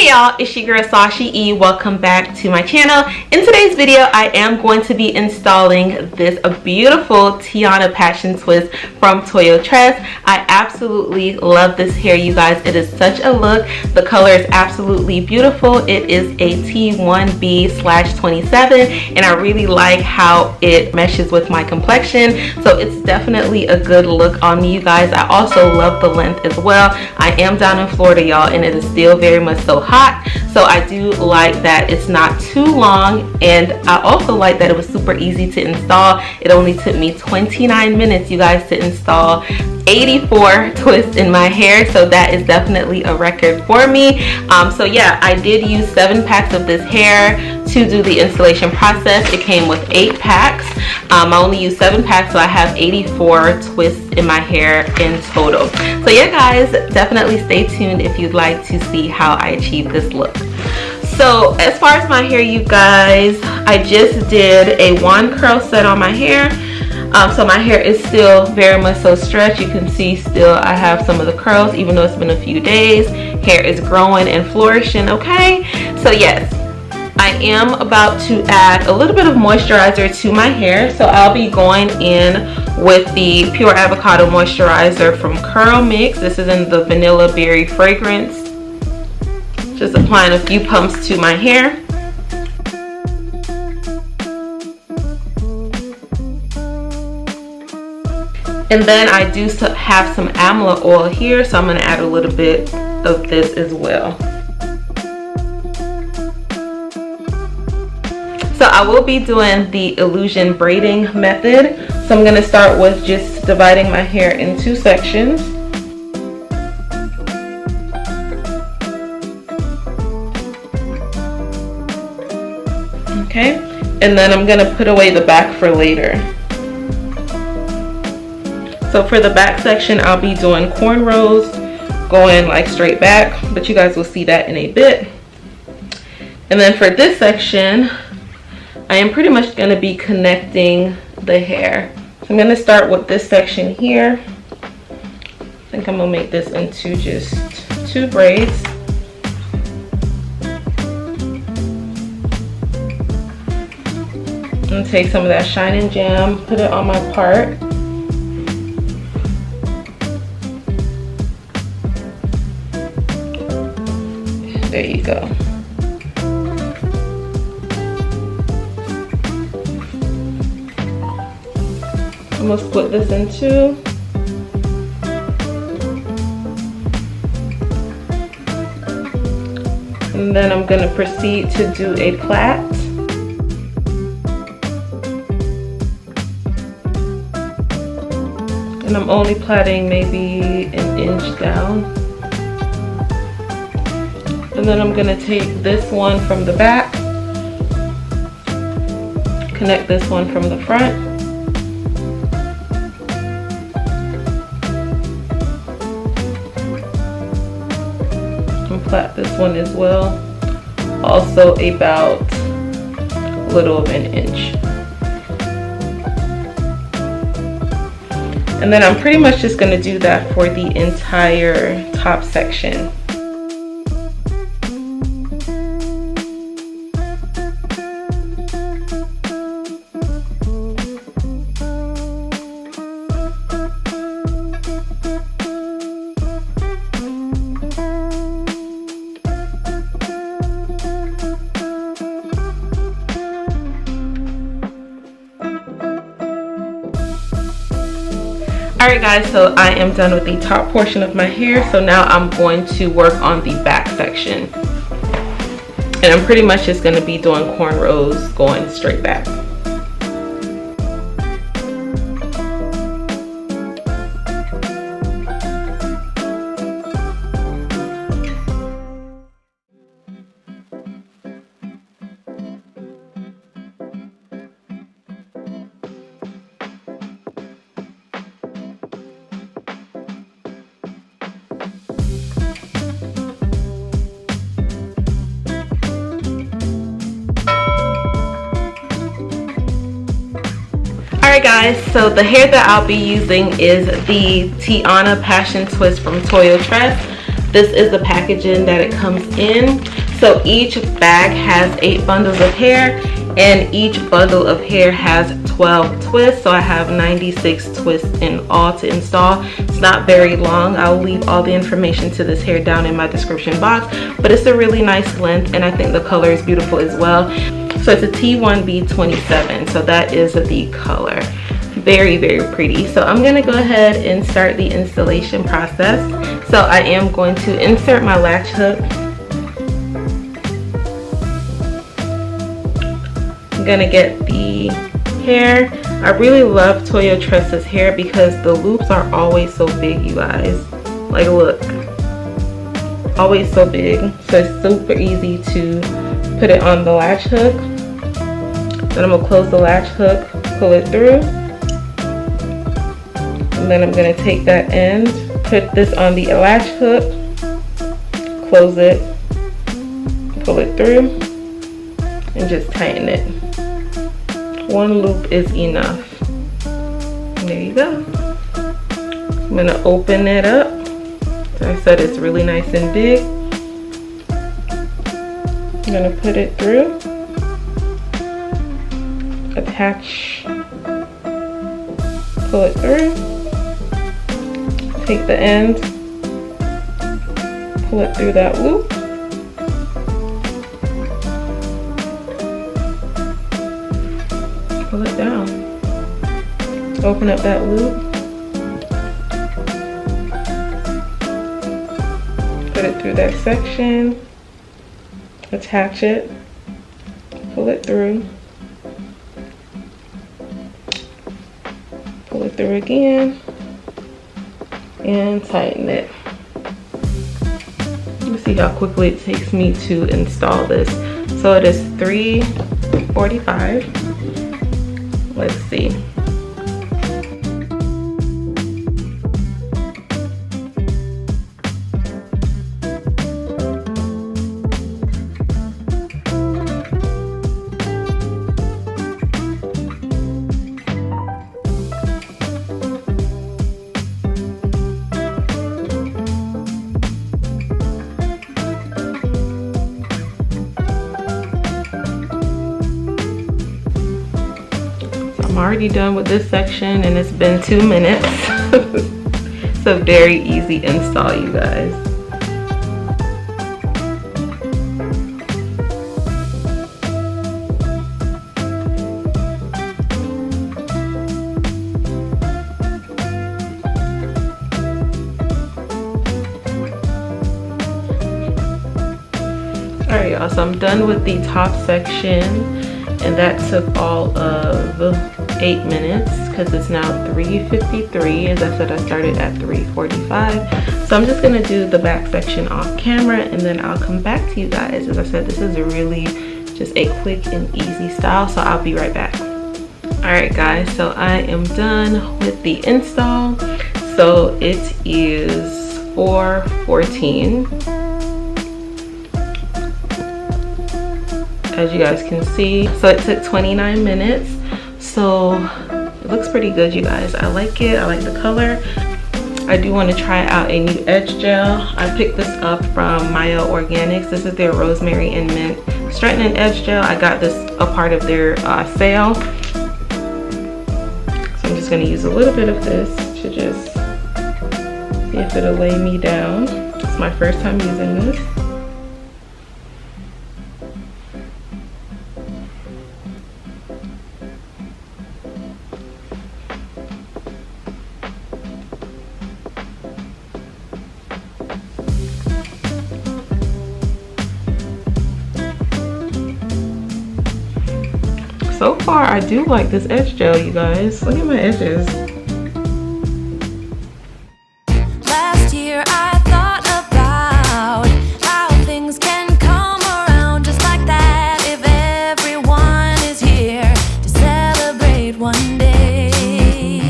y'all, it's your girl Sashi E. Welcome back to my channel. In today's video, I am going to be installing this beautiful Tiana passion twist from Toyotress. I absolutely love this hair, you guys. It is such a look. The color is absolutely beautiful. It is a T1B/27 and I really like how it meshes with my complexion. So it's definitely a good look on me, you guys. I also love the length as well. I am down in Florida, y'all, and it is still very much so hot, so I do like that it's not too long, and I also like that it was super easy to install. It only took me 29 minutes, you guys, to install 84 twists in my hair, so that is definitely a record for me. So yeah, I did use 7 packs of this hair to do the installation process. It came with 8 packs. I only used 7 packs, so I have 84 twists in my hair in total. So yeah, guys, definitely stay tuned if you'd like to see how I achieve this look. So as far as my hair, you guys, I just did a wand curl set on my hair. So my hair is still very much so stretched. You can see still I have some of the curls, even though it's been a few days. Hair is growing and flourishing, okay? So yes, I am about to add a little bit of moisturizer to my hair. So I'll be going in with the Pure Avocado Moisturizer from Curl Mix. This is in the Vanilla Berry fragrance. Just applying a few pumps to my hair. And then I do have some amla oil here, so I'm going to add a little bit of this as well. So I will be doing the illusion braiding method. So I'm going to start with just dividing my hair in 2 sections. Okay, and then I'm going to put away the back for later. So for the back section, I'll be doing cornrows, going like straight back, but you guys will see that in a bit. And then for this section, I am pretty much going to be connecting the hair. So I'm going to start with this section here. I think I'm going to make this into just 2 braids. I'm going to take some of that Shine and Jam, put it on my part. There you go. I'm going to split this in 2. And then I'm going to proceed to do a plait. And I'm only plaiting maybe an inch down. And then I'm going to take this one from the back, connect this one from the front, and plait this one as well, also about a little of an inch. And then I'm pretty much just going to do that for the entire top section. Alright guys, so I am done with the top portion of my hair, so now I'm going to work on the back section. And I'm pretty much just going to be doing cornrows going straight back. Alright guys, so the hair that I'll be using is the Tiana Passion Twist from Toyotress. This is the packaging that it comes in. So each bag has 8 bundles of hair, and each bundle of hair has 12 twists. So I have 96 twists in all to install. It's not very long. I'll leave all the information to this hair down in my description box, but it's a really nice length, and I think the color is beautiful as well. So it's a T1B27, so that is the color. Very, very pretty. So I'm gonna go ahead and start the installation process. So I am going to insert my latch hook. I'm gonna get the hair. I really love Toyotress's hair because the loops are always so big, you guys. Like, look, always so big. So it's super easy to put it on the latch hook. Then I'm gonna close the latch hook, pull it through, and then I'm gonna take that end, put this on the latch hook, close it, pull it through, and just tighten it. One loop is enough. There you go. I'm gonna open it up. As I said, it's really nice and big. I'm gonna put it through, attach, pull it through, take the end, pull it through that loop, pull it down, open up that loop, put it through that section, attach it, pull it through, pull it through again, and tighten it. Let's see how quickly it takes me to install this. So it is 3:45. Let's see. I'm already done with this section, and it's been 2 minutes. It's a very easy install, you guys. Alright, y'all, so I'm done with the top section, and that took all of 8 minutes because it's now 3:53. As I said, I started at 3:45. So I'm just gonna do the back section off camera, and then I'll come back to you guys. As I said, this is a really just a quick and easy style, so I'll be right back. Alright guys, so I am done with the install. So it is 4:14. As you guys can see, so it took 29 minutes. So it looks pretty good, you guys. I like it. I like the color. I do want to try out a new edge gel. I picked this up from Mielle Organics. This is their rosemary and mint straightening edge gel. I got this a part of their sale. So I'm just going to use a little bit of this to just see if it'll lay me down. It's my first time using this. So far, I do like this edge gel, you guys. Look at my edges. Last year I thought about how things can come around just like that if everyone is here to celebrate one day.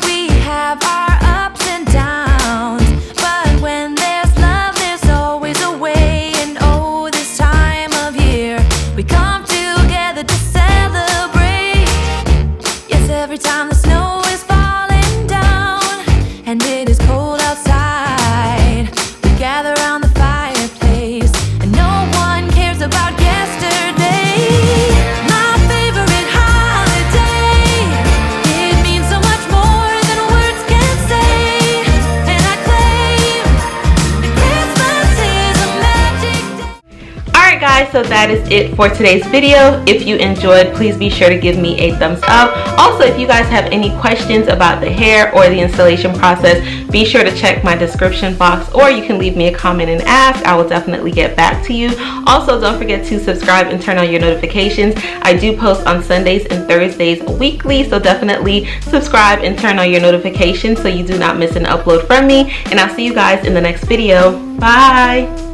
We have our ups and downs, but when there's love, there's always a way. And oh, this time of year, we come together to celebrate. Yes, every time the snow is so that is it for today's video. If you enjoyed, please be sure to give me a thumbs up. Also, if you guys have any questions about the hair or the installation process, be sure to check my description box, or you can leave me a comment and ask. I will definitely get back to you. Also, don't forget to subscribe and turn on your notifications. I do post on Sundays and Thursdays weekly, so definitely subscribe and turn on your notifications so you do not miss an upload from me. And I'll see you guys in the next video. Bye.